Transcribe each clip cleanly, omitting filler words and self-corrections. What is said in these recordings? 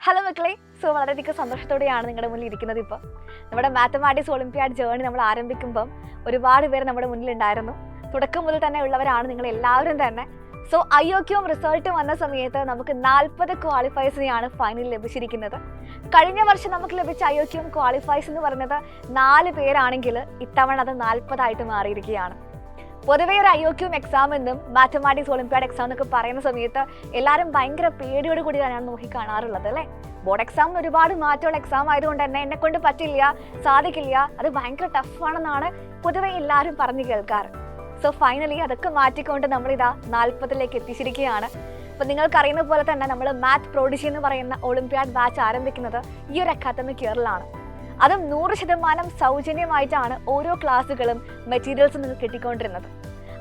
Hello മക്കളെ, വളരെയധികം സന്തോഷത്തോടെയാണ് നിങ്ങളുടെ മുന്നിൽ ഇരിക്കുന്നത്. ഇപ്പോൾ നമ്മുടെ മാത്തമാറ്റിക്സ് ഒളിമ്പ്യാഡ് ജേർണി നമ്മൾ ആരംഭിക്കുമ്പം ഒരുപാട് പേര് നമ്മുടെ മുന്നിലുണ്ടായിരുന്നു. തുടക്കം മുതൽ തന്നെ ഉള്ളവരാണ് നിങ്ങൾ എല്ലാവരും തന്നെ. IOQM റിസൾട്ട് വന്ന സമയത്ത് നമുക്ക് 40 ക്വാളിഫയേഴ്സിനെയാണ് ഫൈനൽ ലഭിച്ചിരിക്കുന്നത്. കഴിഞ്ഞ വർഷം നമുക്ക് ലഭിച്ച IOQM ക്വാളിഫയേഴ്സ് എന്ന് പറയുന്നത് 4 പേരാണെങ്കിൽ ഇത്തവണ അത് 40 ആയിട്ട് മാറിയിരിക്കുകയാണ്. പൊതുവേ ഒരു IOQM എക്സാം എന്നും മാത്തമാറ്റിക്സ് ഒളിമ്പ്യാഡ് എക്സാം എന്നൊക്കെ പറയുന്ന സമയത്ത് എല്ലാവരും ഭയങ്കര പേടിയോട് കൂടിയാണ് ഞാൻ നോക്കി കാണാറുള്ളത് അല്ലേ. ബോർഡ് എക്സാമിന് ഒരുപാട് മാറ്റമുള്ള എക്സാം ആയതുകൊണ്ട് തന്നെ എന്നെ കൊണ്ട് പറ്റില്ല, സാധിക്കില്ല, അത് ഭയങ്കര ടഫാണെന്നാണ് പൊതുവെ എല്ലാവരും പറഞ്ഞു കേൾക്കാറ്. ഫൈനലി അതൊക്കെ മാറ്റിക്കൊണ്ട് നമ്മളിതാ 40ലേക്ക് എത്തിച്ചിരിക്കുകയാണ്. അപ്പോൾ നിങ്ങൾക്കറിയുന്ന പോലെ തന്നെ നമ്മൾ മാത്ത് പ്രോഡിജി എന്ന് പറയുന്ന ഒളിമ്പ്യാഡ് ബാച്ച് ആരംഭിക്കുന്നത് ഈ ഒരു അക്കാദമിക് ഇയറിലാണ്. അതും 100% സൗജന്യമായിട്ടാണ് ഓരോ ക്ലാസ്സുകളും മെറ്റീരിയൽസും നിങ്ങൾക്ക് കിട്ടിക്കൊണ്ടിരുന്നത്.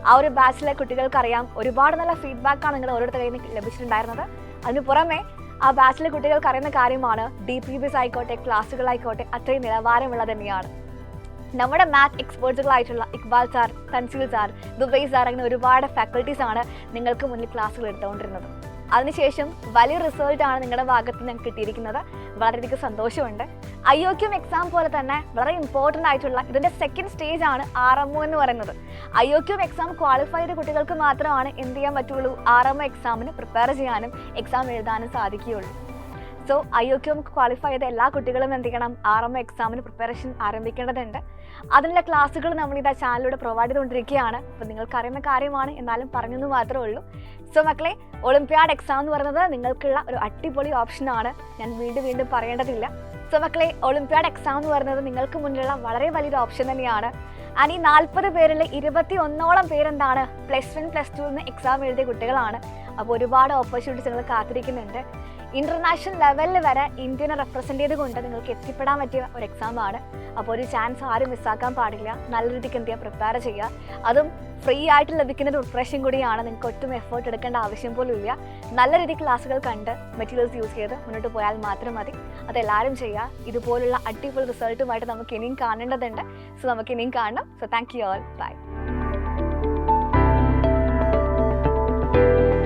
ആ ഒരു ബാച്ചിലെ കുട്ടികൾക്കറിയാം ഒരുപാട് നല്ല ഫീഡ്ബാക്കാണ് നിങ്ങൾ ഓരോരുത്തർ കയ്യിൽ നിന്ന് ലഭിച്ചിട്ടുണ്ടായിരുന്നത്. അതിന് പുറമെ ആ ബാച്ചിലെ കുട്ടികൾക്ക് അറിയുന്ന കാര്യമാണ് DPBs ആയിക്കോട്ടെ, ക്ലാസ്സുകളായിക്കോട്ടെ അത്രയും നിലവാരമുള്ളത് തന്നെയാണ്. നമ്മുടെ മാത്ത് എക്സ്പേർട്ടുകളായിട്ടുള്ള Iqbal sir, Tanseel sir, Dubai sir അങ്ങനെ ഒരുപാട് ഫാക്കൽറ്റീസാണ് നിങ്ങൾക്ക് മുന്നിൽ ക്ലാസ്സുകൾ എടുത്തുകൊണ്ടിരുന്നത്. അതിനുശേഷം വലിയ റിസൾട്ടാണ് നിങ്ങളുടെ ഭാഗത്ത് നിന്ന് കിട്ടിയിരിക്കുന്നത്. വളരെയധികം സന്തോഷമുണ്ട്. IOQM എക്സാം പോലെ തന്നെ വളരെ ഇമ്പോർട്ടൻ്റ് ആയിട്ടുള്ള ഇതിൻ്റെ സെക്കൻഡ് സ്റ്റേജ് ആണ് RMO എന്ന് പറയുന്നത്. IOQM എക്സാം ക്വാളിഫൈ ചെയ്ത കുട്ടികൾക്ക് മാത്രമാണ് എന്ത് ചെയ്യാൻ പറ്റുള്ളൂ, RMO എക്സാമിന് പ്രിപ്പയർ ചെയ്യാനും എക്സാം എഴുതാനും സാധിക്കുകയുള്ളൂ. IOQM ക്വാളിഫൈ ചെയ്ത എല്ലാ കുട്ടികളും എന്ത് ചെയ്യണം, RMO എക്സാമിന് പ്രിപ്പറേഷൻ ആരംഭിക്കേണ്ടതുണ്ട്. അതിനുള്ള ക്ലാസ്സുകൾ നമ്മളിതാ ചാനലിലൂടെ പ്രൊവൈഡ് ചെയ്തുകൊണ്ടിരിക്കുകയാണ്. അപ്പോൾ നിങ്ങൾക്ക് അറിയുന്ന കാര്യമാണ്, എന്നാലും പറഞ്ഞെന്ന് മാത്രമേ ഉള്ളൂ. മക്കളെ, ഒളിമ്പ്യാഡ് എക്സാം എന്ന് പറയുന്നത് നിങ്ങൾക്കുള്ള ഒരു അടിപൊളി ഓപ്ഷനാണ്. ഞാൻ വീണ്ടും പറയേണ്ടതില്ല. മക്കളെ, ഒളിമ്പ്യാഡ് എക്സാം എന്ന് പറയുന്നത് നിങ്ങൾക്ക് മുന്നിലുള്ള വളരെ വലിയൊരു ഓപ്ഷൻ തന്നെയാണ്. ഈ 40 പേരിൽ 21ഓളം പേരെന്താണ് +1 +2 എന്ന് എക്സാം എഴുതിയ കുട്ടികളാണ്. അപ്പോൾ ഒരുപാട് ഓപ്പർച്യൂണിറ്റീസ് നിങ്ങൾ കാത്തിരിക്കുന്നുണ്ട്. ഇന്റർനാഷണൽ ലെവലിൽ വരെ ഇന്ത്യനെ റെപ്രസെൻ്റ് ചെയ്തുകൊണ്ട് നിങ്ങൾക്ക് എത്തിപ്പെടാൻ പറ്റിയ ഒരു എക്സാമാണ്. അപ്പോൾ ഒരു ചാൻസ് ആരും മിസ്സാക്കാൻ പാടില്ല. നല്ല രീതിക്ക് എന്ത് ചെയ്യുക, പ്രിപ്പയർ ചെയ്യുക. അതും ഫ്രീ ആയിട്ട് ലഭിക്കുന്ന ഒരു പ്രിപ്പറേഷൻ കൂടിയാണ്. നിങ്ങൾക്ക് ഒട്ടും എഫേർട്ട് എടുക്കേണ്ട ആവശ്യം പോലും ഇല്ല. നല്ല രീതിക്ക് ക്ലാസ്സുകൾ കണ്ട് മെറ്റീരിയൽസ് യൂസ് ചെയ്ത് മുന്നോട്ട് പോയാൽ മാത്രം മതി. അതെല്ലാവരും ചെയ്യുക. ഇതുപോലുള്ള അടിപൊളി റിസൾട്ടുമായിട്ട് നമുക്ക് ഇനിയും കാണേണ്ടതുണ്ട്. നമുക്ക് ഇനിയും കാണണം. Thank you all. ബൈ.